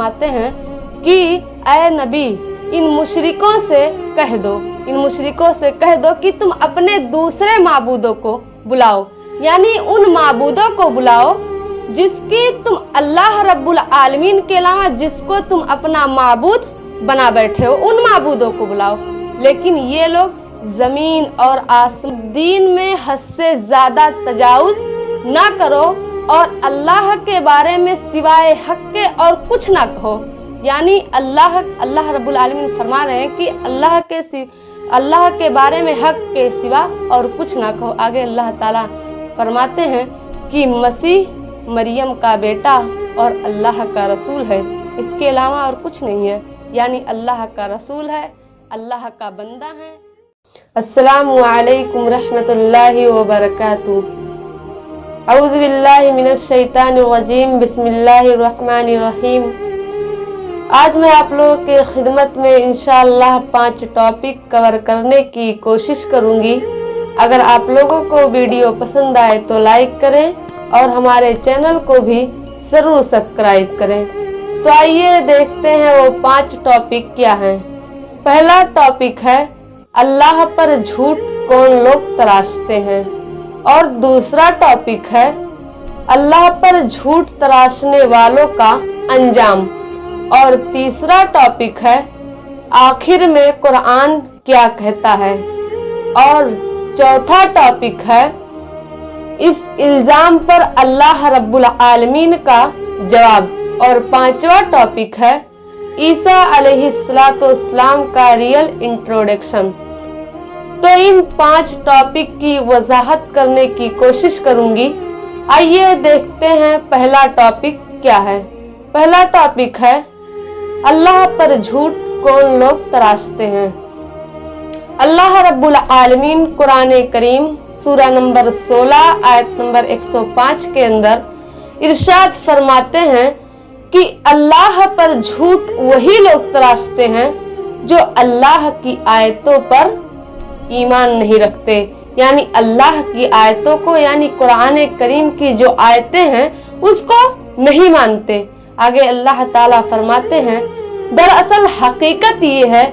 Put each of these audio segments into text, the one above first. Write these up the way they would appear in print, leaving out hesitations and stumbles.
फरमाते हैं कि ऐ नबी इन मुशरिकों से कह दो कि तुम अपने दूसरे माबूदों को बुलाओ, यानी उन माबूदों को बुलाओ जिसकी तुम अल्लाह रब्बुल आलमीन के अलावा जिसको तुम अपना माबूद बना बैठे हो, उन माबूदों को बुलाओ। लेकिन ये लोग ज़मीन और आसमान दीन में हद से ज़्यादा तजावुज़ ना करो और अल्लाह के बारे में सिवाय हक के और कुछ ना कहो। यानी अल्लाह रब्बुल आलमीन फरमा रहे हैं कि अल्लाह के बारे में हक के सिवा और कुछ ना कहो। आगे अल्लाह ताला फरमाते हैं कि मसीह मरियम का बेटा और अल्लाह का रसूल है, इसके अलावा और कुछ नहीं है, यानी अल्लाह का रसूल है, अल्लाह का बंदा है। अस्सलामु अलैकुम रहमतुल्लाहि व बरकातुहू। औज़ु बिल्लाहि मिनश शैतानिर रजीम, बिस्मिल्लाहिर रहमानिर रहीम। आज मैं आप लोगों के खिदमत में इंशाअल्लाह 5 टॉपिक कवर करने की कोशिश करूंगी। अगर आप लोगों को वीडियो पसंद आए तो लाइक करें और हमारे चैनल को भी ज़रूर सब्सक्राइब करें। तो आइए देखते हैं वो 5 टॉपिक क्या हैं। पहला टॉपिक है अल्लाह पर झूठ कौन लोग तराशते हैं, और दूसरा टॉपिक है अल्लाह पर झूठ तराशने वालों का अंजाम, और तीसरा टॉपिक है आखिर में कुरान क्या कहता है, और चौथा टॉपिक है इस इल्ज़ाम पर अल्लाह रब्बुल आलमीन का जवाब, और 5वां टॉपिक है ईसा अलैहिस्सलाम का रियल इंट्रोडक्शन। तो इन 5 टॉपिक की वजाहत करने की कोशिश करूंगी। आइए देखते हैं पहला टॉपिक क्या है। पहला टॉपिक है अल्लाह पर झूठ कौन लोग तराशते हैं। अल्लाह रब्बुल आलमीन कुरान करीम सूरा नंबर 16 आयत नंबर 105 के अंदर इरशाद फरमाते हैं कि अल्लाह पर झूठ वही लोग तराशते हैं जो अल्लाह की आयतों पर ईमान नहीं रखते, यानी अल्लाह की आयतों को, यानी कुरान करीम की जो आयतें हैं उसको नहीं मानते। आगे अल्लाह ताला फरमाते हैं दरअसल हकीकत ये है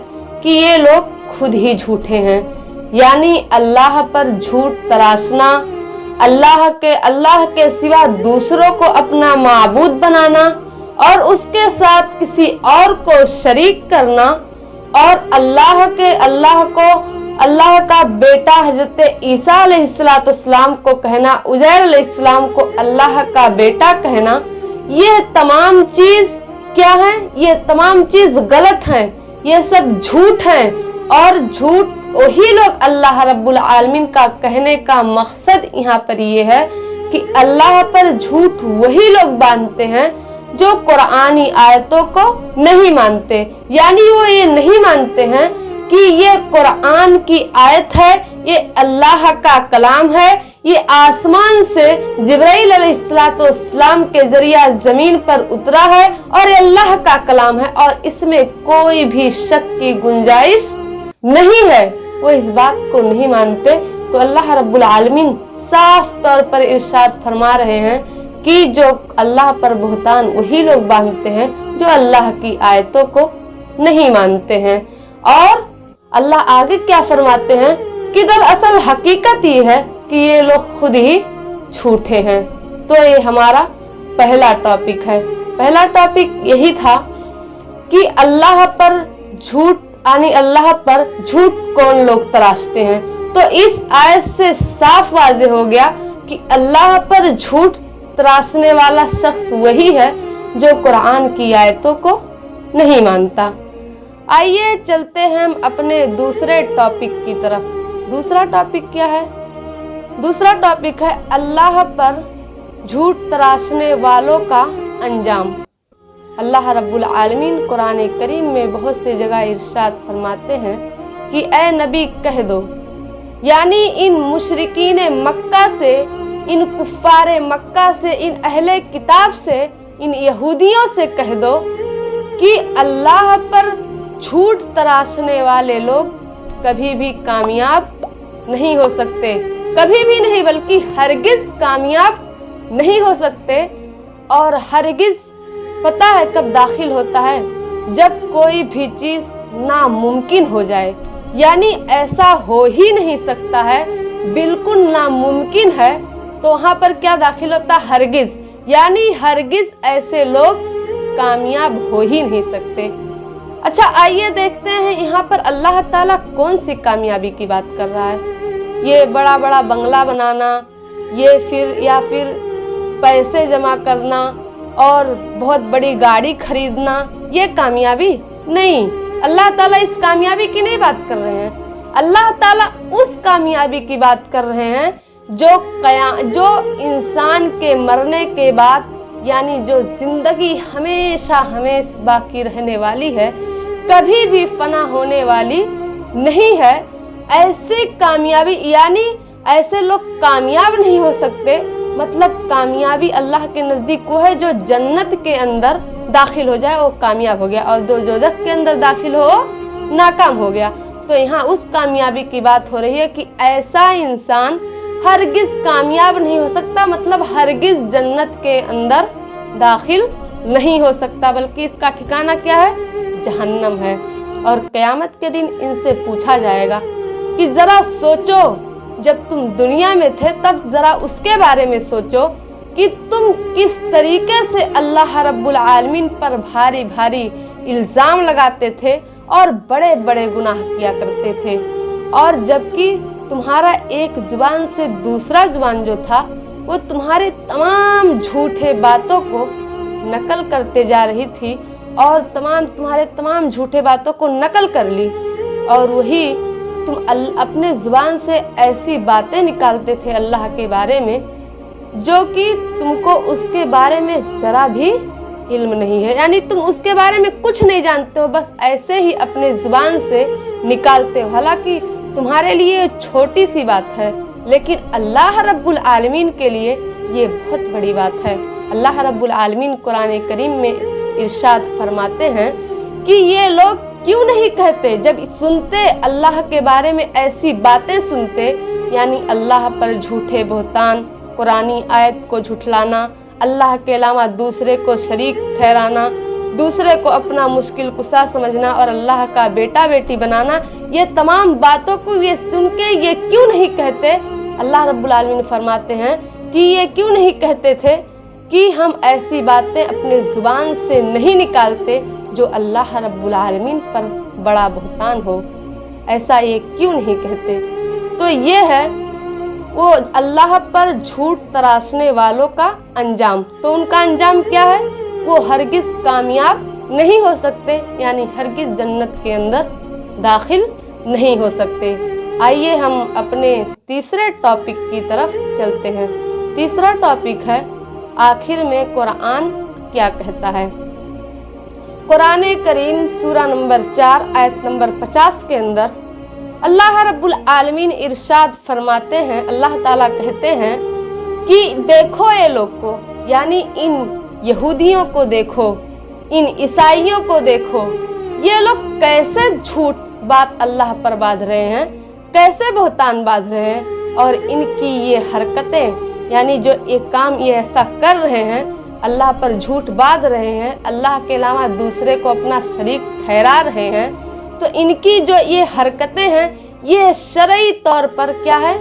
कि ये लोग खुद ही झूठे हैं, यानी अल्लाह पर झूठ तराशना, अल्लाह के सिवा दूसरों को अपना माबूद बनाना और उसके साथ किसी और को शरीक करना, और अल्लाह का बेटा हजरत ईसा अलैहिस्सलाम को कहना, उज़ैर अलैहिस्सलाम को अल्लाह का बेटा कहना, ये तमाम चीज क्या है? ये तमाम चीज गलत है, ये सब झूठ है। और झूठ वही लोग, अल्लाह रब्बुल आलमीन का कहने का मकसद यहाँ पर ये है कि अल्लाह पर झूठ वही लोग बांधते हैं जो कुरानी आयतों को नहीं मानते, यानी वो ये नहीं मानते हैं कि ये कुरान की आयत है, ये अल्लाह का कलाम है, ये आसमान से जिब्राइल अलैहिस्सलाम के जरिया जमीन पर उतरा है और ये अल्लाह का कलाम है और इसमें कोई भी शक की गुंजाइश नहीं है। वो इस बात को नहीं मानते। तो अल्लाह रब्बुल आलमीन साफ तौर पर इरशाद फरमा रहे हैं कि जो अल्लाह पर बुहतान वही लोग बांधते हैं जो अल्लाह की आयतों को नहीं मानते हैं। और अल्लाह आगे क्या फरमाते हैं कि दरअसल हकीकत ये है कि ये लोग खुद ही झूठे हैं। तो ये हमारा पहला टॉपिक है। पहला टॉपिक यही था कि अल्लाह पर झूठ, यानी अल्लाह पर झूठ कौन लोग तराशते हैं। तो इस आयत से साफ वाज़ेह हो गया कि अल्लाह पर झूठ तराशने वाला शख्स वही है जो कुरान की आयतों को नहीं मानता। आइए चलते हैं हम अपने दूसरे टॉपिक की तरफ। दूसरा टॉपिक क्या है? दूसरा टॉपिक है अल्लाह पर झूठ तराशने वालों का अंजाम। अल्लाह रब्बुल आलमीन कुरान करीम में बहुत सी जगह इरशाद फरमाते हैं कि ए नबी कह दो, यानी इन मुशरिकीन मक्का से, इन कुफ्फारे मक्का से, इन अहले किताब से, इन यहूदियों से कह दो कि अल्लाह पर झूठ तराशने वाले लोग कभी भी कामयाब नहीं हो सकते, कभी भी नहीं बल्कि हरगिज कामयाब नहीं हो सकते और हरगिज पता है कब दाखिल होता है? जब कोई भी चीज नामुमकिन हो जाए, यानी ऐसा हो ही नहीं सकता है, बिल्कुल नामुमकिन है, तो वहां पर क्या दाखिल होता है? हरगिज, यानी हरगिज ऐसे लोग कामयाब हो ही नहीं सकते। अच्छा, आइए देखते हैं यहाँ पर अल्लाह ताला कौन सी कामयाबी की बात कर रहा है। ये बड़ा बड़ा बंगला बनाना, ये फिर पैसे जमा करना और बहुत बड़ी गाड़ी खरीदना, ये कामयाबी नहीं। अल्लाह ताला इस कामयाबी की नहीं बात कर रहे हैं। अल्लाह ताला उस कामयाबी की बात कर रहे हैं जो इंसान के मरने के बाद, यानी जो जिंदगी हमेशा हमेशा बाकी रहने वाली है, कभी भी फना होने वाली नहीं है। ऐसी कामयाबी, यानी ऐसे लोग कामयाब नहीं हो सकते। मतलब कामयाबी अल्लाह के नज़दीक वो है जो जन्नत के अंदर दाखिल हो जाए, वो कामयाब हो गया, और जो दोज़ख के अंदर दाखिल हो नाकाम हो गया। तो यहाँ उस कामयाबी की बात हो रही है कि ऐसा इंसान हरगिज कामयाब नहीं हो सकता, मतलब हरगिज जन्नत के अंदर दाखिल नहीं हो सकता, बल्कि इसका ठिकाना क्या है? जहन्नम है। और क़यामत के दिन इनसे पूछा जाएगा कि जरा सोचो, जब तुम दुनिया में थे तब जरा उसके बारे में सोचो कि तुम किस तरीके से अल्लाह रब्बुल आलमीन पर भारी भारी इल्ज़ाम लगाते थे और बड़े बड़े गुनाह किया करते थे, और जबकि तुम्हारा एक जुबान से दूसरा जुबान जो था वो तुम्हारे तमाम झूठे बातों को नकल करते जा रही थी, और तुम्हारे तमाम झूठे बातों को नकल कर ली, और वही तुम अपने जुबान से ऐसी बातें निकालते थे अल्लाह के बारे में जो कि तुमको उसके बारे में ज़रा भी इल्म नहीं है, यानी तुम उसके बारे में कुछ नहीं जानते हो, बस ऐसे ही अपने जुबान से निकालते हो। हालांकि तुम्हारे लिए छोटी सी बात है, लेकिन अल्लाह रब्बुल आलमीन के लिए ये बहुत बड़ी बात है। अल्लाह रब्बुल आलमीन कुरान करीम में इरशाद फरमाते हैं कि ये लोग क्यों नहीं कहते, जब सुनते अल्लाह के बारे में ऐसी बातें सुनते, यानी अल्लाह पर झूठे बहतान, कुरानी आयत को झुठलाना, अल्लाह के अलावा दूसरे को शरीक ठहराना, दूसरे को अपना मुश्किल कुशा समझना और अल्लाह का बेटा बेटी बनाना, ये तमाम बातों को ये सुन के ये क्यों नहीं कहते? अल्लाह रब्बुल आलमीन फरमाते हैं कि ये क्यों नहीं कहते थे कि हम ऐसी बातें अपने ज़ुबान से नहीं निकालते जो अल्लाह रब्बुल आलमीन पर बड़ा बहतान हो, ऐसा ये क्यों नहीं कहते? तो ये है वो अल्लाह पर झूठ तराशने वालों का अंजाम। तो उनका अंजाम क्या है? वो हरगिज कामयाब नहीं हो सकते, यानी हरगिज जन्नत के अंदर दाखिल नहीं हो सकते। आइए हम अपने तीसरे टॉपिक की तरफ चलते हैं। तीसरा टॉपिक है आखिर में कुरान क्या कहता है। कुरान करीम सूरा नंबर 4 आयत नंबर 50 के अंदर अल्लाह रब्बुल आलमीन इरशाद फरमाते हैं, अल्लाह ताला कहते हैं कि देखो ये लोग को, यानी इन यहूदियों को देखो, इन ईसाइयों को देखो, ये लोग कैसे झूठ बात अल्लाह पर बांध रहे हैं, कैसे बहतान बांध रहे हैं, और इनकी ये हरकतें, यानी जो एक काम ये ऐसा कर रहे हैं, अल्लाह पर झूठ बांध रहे हैं, अल्लाह के अलावा दूसरे को अपना शरीक ठहरा रहे हैं, तो इनकी जो ये हरकतें हैं ये शरई तौर पर क्या है,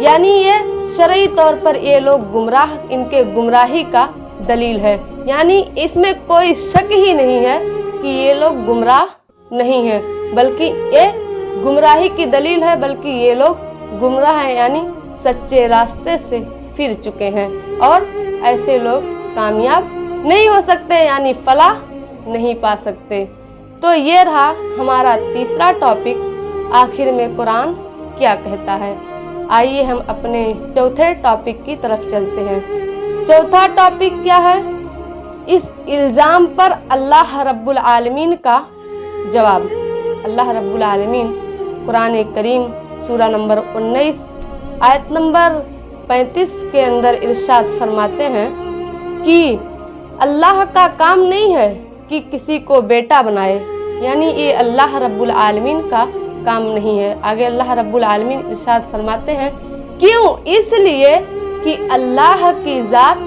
यानी ये शरई तौर पर ये लोग गुमराह, इनके गुमराही का दलील है। यानी इसमें कोई शक ही नहीं है कि ये लोग गुमराह नहीं है, बल्कि ये गुमराही की दलील है, बल्कि ये लोग गुमराह हैं, यानी सच्चे रास्ते से फिर चुके हैं, और ऐसे लोग कामयाब नहीं हो सकते, यानी फलाह नहीं पा सकते। तो ये रहा हमारा तीसरा टॉपिक, आखिर में कुरान क्या कहता है। आइए हम अपने चौथे टॉपिक की तरफ चलते हैं। चौथा टॉपिक क्या है? इस इल्ज़ाम पर अल्लाह रब्बुल आलमीन का जवाब। अल्लाह रब्बुल आलमीन कुरान करीम सूरा नंबर 19 आयत नंबर 35 के अंदर इरशाद फरमाते हैं कि अल्लाह का काम नहीं है कि किसी को बेटा बनाए, यानी ये अल्लाह रब्बुल आलमीन का काम नहीं है। आगे अल्लाह रब्बुल आलमीन इरशाद फरमाते हैं क्यों? इसलिए कि अल्लाह की ज़ात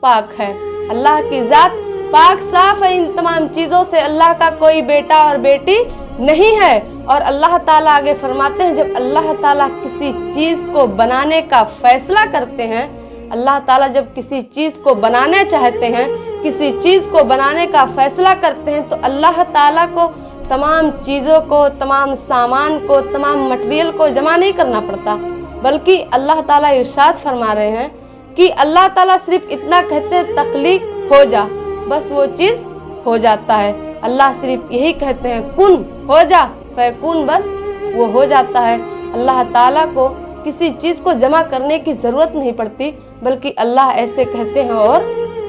पाक है, अल्लाह की ज़ात पाक साफ है इन तमाम चीजों से, अल्लाह का कोई बेटा और बेटी नहीं है। और अल्लाह ताला आगे फरमाते हैं, जब अल्लाह ताला किसी चीज को बनाने का फैसला करते हैं, अल्लाह ताला जब किसी चीज को बनाना चाहते हैं, किसी चीज को बनाने का फैसला करते हैं, तो अल्लाह ताला को तमाम चीजों को, तमाम सामान को, तमाम मटेरियल को जमा नहीं करना पड़ता, बल्कि अल्लाह ताला इरशाद फरमा रहे हैं कि अल्लाह ताला सिर्फ इतना कहते हैं, तख्लीक हो जा, बस वो चीज हो जाता है। अल्लाह सिर्फ यही कहते हैं, कुन हो जा, फयकुन, बस वो हो जाता है। अल्लाह ताला को किसी चीज को जमा करने की जरूरत नहीं पड़ती, बल्कि अल्लाह ऐसे कहते हैं और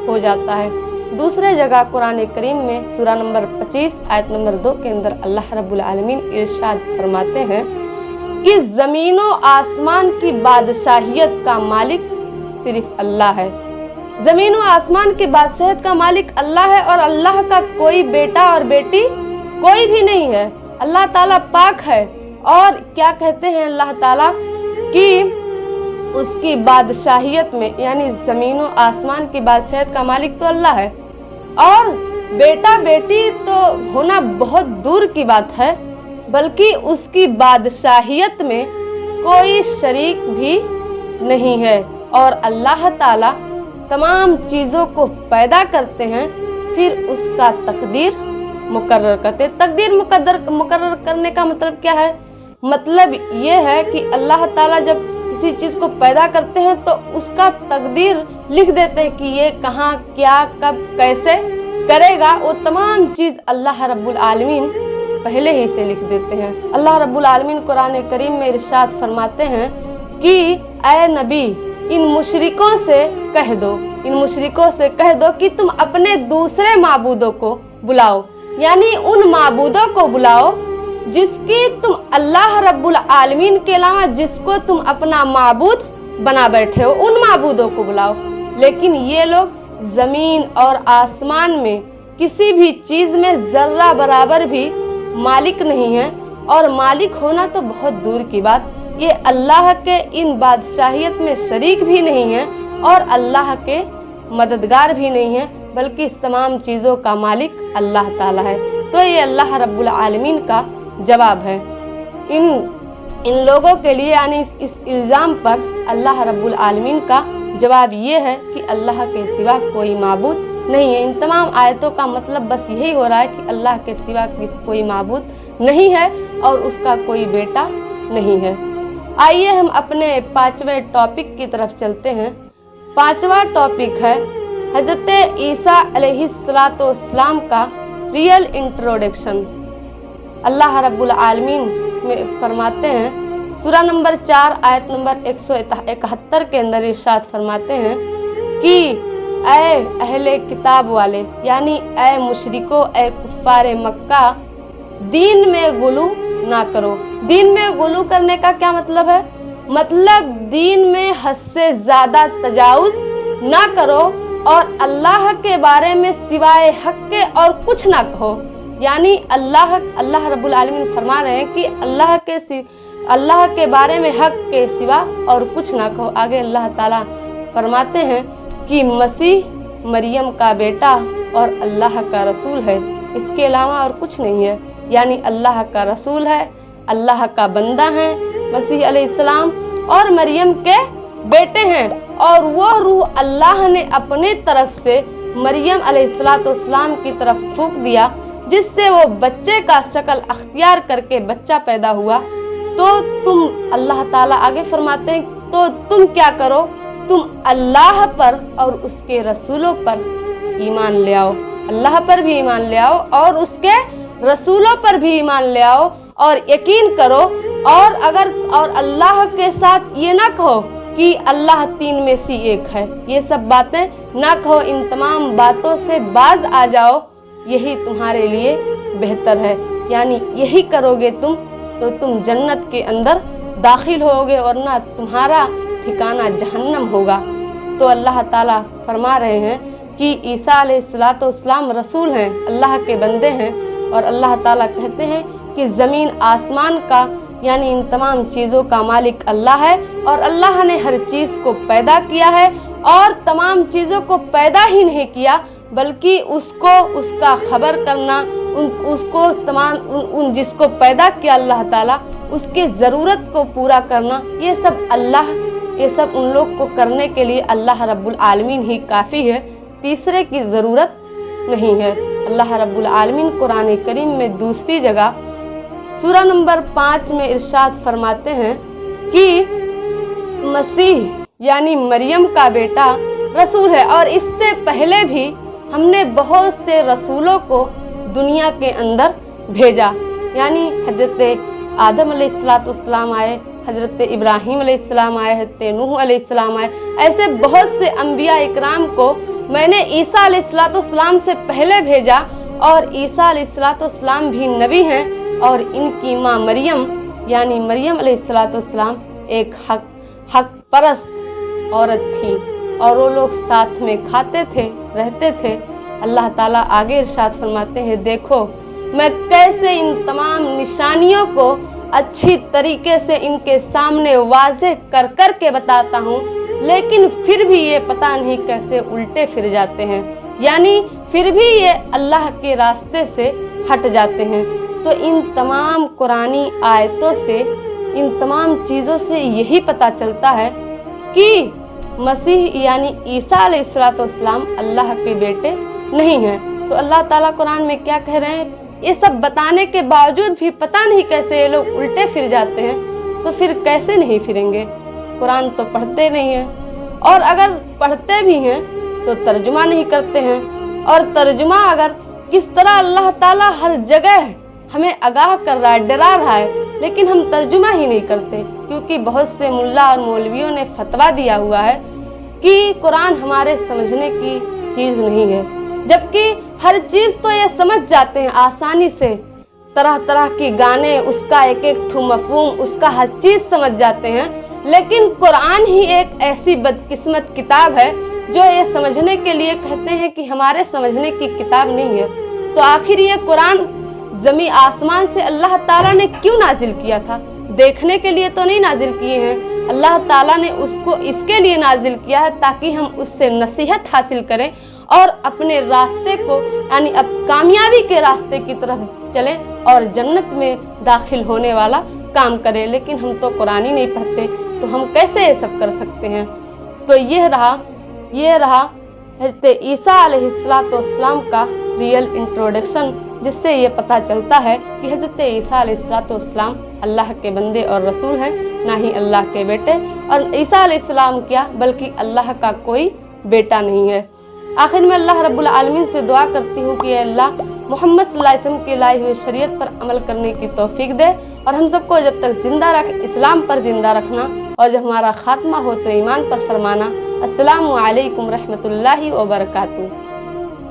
हो जाता है। दूसरे जगह कुरान करीम में सूरा नंबर 25 आयत नंबर 2 के अंदर अल्लाह रब्बुल आलमीन इरशाद फरमाते हैं कि ज़मीनों आसमान की बादशाहियत का मालिक सिर्फ अल्लाह है। ज़मीनों आसमान की बादशाहियत का मालिक अल्लाह है, और अल्लाह का कोई बेटा और बेटी कोई भी नहीं है। अल्लाह ताला पाक है, और क्या कहते हैं अल्लाह ताला कि उसकी बादशाहियत में, यानी ज़मीनों आसमान की बादशाहियत का मालिक तो अल्लाह है, और बेटा बेटी तो होना बहुत दूर की बात है, बल्कि उसकी बादशाहियत में कोई शरीक भी नहीं है। और अल्लाह ताला तमाम चीज़ों को पैदा करते हैं, फिर उसका तकदीर मुकर्रर करते हैं। तकदीर मुकर्रर करने का मतलब क्या है? मतलब ये है कि अल्लाह ताला जब किसी चीज़ को पैदा करते हैं तो उसका तकदीर लिख देते हैं कि ये कहाँ, क्या, कब, कैसे करेगा। वो तमाम चीज़ अल्लाह रब्बुल आलमीन पहले ही से लिख देते हैं। अल्लाह रब्बुल आलमीन कुरान करीम में इरशाद फरमाते हैं कि ऐ नबी, इन मुशरिकों से कह दो, इन मुशरिकों से कह दो कि तुम अपने दूसरे माबूदों को बुलाओ, यानी उन माबूदों को बुलाओ जिसकी तुम अल्लाह रब्बुल आलमीन के अलावा जिसको तुम अपना माबूद बना बैठे हो, उन माबूदों को बुलाओ। लेकिन ये लोग ज़मीन और आसमान में किसी भी चीज़ में ज़र्रा बराबर भी मालिक नहीं है, और मालिक होना तो बहुत दूर की बात, ये अल्लाह के इन बादशाहियत में शरीक भी नहीं है और अल्लाह के मददगार भी नहीं है, बल्कि तमाम चीज़ों का मालिक अल्लाह ताला है। तो ये अल्लाह रब्बुल आलमीन का जवाब है इन लोगों के लिए, यानी इस इल्ज़ाम पर अल्लाह रब्बुल आलमीन का जवाब ये है कि अल्लाह के सिवा कोई माबूद नहीं है। इन तमाम आयतों का मतलब बस यही हो रहा है कि अल्लाह के सिवा कोई माबूद नहीं है और उसका कोई बेटा नहीं है। आइए हम अपने 5वें टॉपिक की तरफ चलते हैं। 5वां टॉपिक है हज़रत ईसा अलैहिस्सलाम का रियल इंट्रोडक्शन। अल्लाह रब्बुल आलमीन में फरमाते हैं, सूरा नंबर 4 आयत नंबर 171 के अंदर इरशाद फरमाते हैं कि ऐ अहले किताब वाले, यानी ऐ मुशरिको, ऐ कुफ्फारे मक्का, दीन में गुलू ना करो। दीन में गुलू करने का क्या मतलब है? मतलब दीन में हद से ज़्यादा तजावुज़ ना करो, और अल्लाह के बारे में सिवाय हक के और कुछ ना कहो। यानी अल्लाह रब्बुल आलमीन फरमा रहे हैं कि अल्लाह के बारे में हक के सिवा और कुछ ना कहो। आगे अल्लाह ताला फरमाते हैं कि मसीह मरियम का बेटा और अल्लाह का रसूल है, इसके अलावा और कुछ नहीं है। यानी अल्लाह का रसूल है, अल्लाह का बंदा है मसीह अलैहिस्सलाम, और मरियम के बेटे हैं। और वो रूह अल्लाह ने अपने तरफ से मरियम अलैहिस्सलाम की तरफ फूंक दिया, जिससे वो बच्चे का शक्ल अख्तियार करके बच्चा पैदा हुआ। तो तुम, अल्लाह ताला आगे फरमाते हैं, तो तुम क्या करो, तुम अल्लाह पर और उसके रसूलों पर ईमान ले आओ। अल्लाह पर भी ईमान ले आओ और उसके रसूलों पर भी ईमान ले आओ, और यकीन करो। और अल्लाह के साथ ये ना कहो कि अल्लाह 3 में से एक है, ये सब बातें ना कहो। इन तमाम बातों से बाज आ जाओ, यही तुम्हारे लिए बेहतर है। यानी यही करोगे तुम तो तुम जन्नत के अंदर दाखिल होगे, और ना तुम्हारा ठिकाना जहन्नम होगा। तो अल्लाह ताला फरमा रहे हैं कि ईसा अलैहिस्सलाम रसूल हैं, अल्लाह के बंदे हैं, और अल्लाह ताला कहते हैं कि ज़मीन आसमान का, यानी इन तमाम चीज़ों का मालिक अल्लाह है, और अल्लाह ने हर चीज़ को पैदा किया है, और तमाम चीज़ों को पैदा ही नहीं किया बल्कि उसको उसका खबर करना, उसको तमाम उन जिसको पैदा किया अल्लाह ताला, उसके ज़रूरत को पूरा करना, ये सब उन लोग को करने के लिए अल्लाह रब्बुल आलमीन ही काफ़ी है, तीसरे की ज़रूरत नहीं है। अल्लाह रब्बुल आलमीन कुरान करीम में दूसरी जगह सूरा नंबर 5 में इरशाद फरमाते हैं कि मसीह यानी मरियम का बेटा रसूल है, और इससे पहले भी हमने बहुत से रसूलों को दुनिया के अंदर भेजा। यानी हजरत आदम अलैहिस्सलाम आए, हजरत इब्राहीम अलैहिस्सलाम आए, हजरत नूह अलैहिस्सलाम आए, ऐसे बहुत से अंबिया इकराम को मैंने ईसा अलैहिस्सलाम से पहले भेजा, और ईसा अलैहिस्सलाम भी नबी हैं, और इनकी माँ मरियम यानी मरियम अलैहिस्सलाम एक हक परस्त औरत थी, और वो लोग साथ में खाते थे, रहते थे। अल्लाह ताला आगे इरशाद फरमाते हैं, देखो मैं कैसे इन तमाम निशानियों को अच्छी तरीके से इनके सामने वाज़ेह कर कर के बताता हूँ, लेकिन फिर भी ये पता नहीं कैसे उल्टे फिर जाते हैं, यानी फिर भी ये अल्लाह के रास्ते से हट जाते हैं। तो इन तमाम कुरानी आयतों से, इन तमाम चीज़ों से यही पता चलता है कि मसीह यानी ईसा अलैहिस्सलाम अल्लाह के बेटे नहीं हैं। तो अल्लाह ताला कुरान में क्या कह रहे हैं, ये सब बताने के बावजूद भी पता नहीं कैसे ये लोग उल्टे फिर जाते हैं, तो फिर कैसे नहीं फिरेंगे? कुरान तो पढ़ते नहीं हैं, और अगर पढ़ते भी हैं तो तर्जुमा नहीं करते हैं, और तर्जुमा अगर किस तरह अल्लाह ताला हर जगह हमें आगाह कर रहा है, डरा रहा है, लेकिन हम तर्जुमा ही नहीं करते, क्योंकि बहुत से मुल्ला और मौलवियों ने फतवा दिया हुआ है कि कुरान हमारे समझने की चीज़ नहीं है, जबकि हर चीज़ तो ये समझ जाते हैं आसानी से, तरह तरह के गाने, उसका एक एक ठू मफहूम, उसका हर चीज़ समझ जाते हैं, लेकिन कुरान ही एक ऐसी बदकिस्मत किताब है जो ये समझने के लिए कहते हैं कि हमारे समझने की किताब नहीं है। तो आखिर ये कुरान ज़मी आसमान से अल्लाह ताला ने क्यों नाजिल किया था? देखने के लिए तो नहीं नाजिल किए हैं, अल्लाह ताला ने उसको इसके लिए नाजिल किया है ताकि हम उससे नसीहत हासिल करें और अपने रास्ते को यानी अब कामयाबी के रास्ते की तरफ चलें और जन्नत में दाखिल होने वाला काम करें। लेकिन हम तो कुरान ही नहीं पढ़ते, तो हम कैसे ये सब कर सकते हैं? तो ये रहा हज़रत ईसा अलैहिस्सलाम का रियल इंट्रोडक्शन, जिससे ये पता चलता है कि हज़रत ईसा अलैहिस्सलाम अल्लाह के बंदे और रसूल हैं, ना ही अल्लाह के बेटे। और ईसा अलैहिस्सलाम क्या बल्कि अल्लाह का कोई बेटा नहीं है। आखिर में अल्लाह रब्बुल आलमीन से दुआ करती हूँ कि अल्लाह मोहम्मद सल्लल्लाहु अलैहि वसल्लम के लाई हुए शरीयत पर अमल करने की तौफीक दे, और हम सबको जब तक ज़िंदा रख इस्लाम पर ज़िंदा रखना, और जब हमारा ख़ात्मा हो तो ईमान पर फरमाना। अस्सलामु अलैकुम रहमतुल्लाहि व बरकातुहू।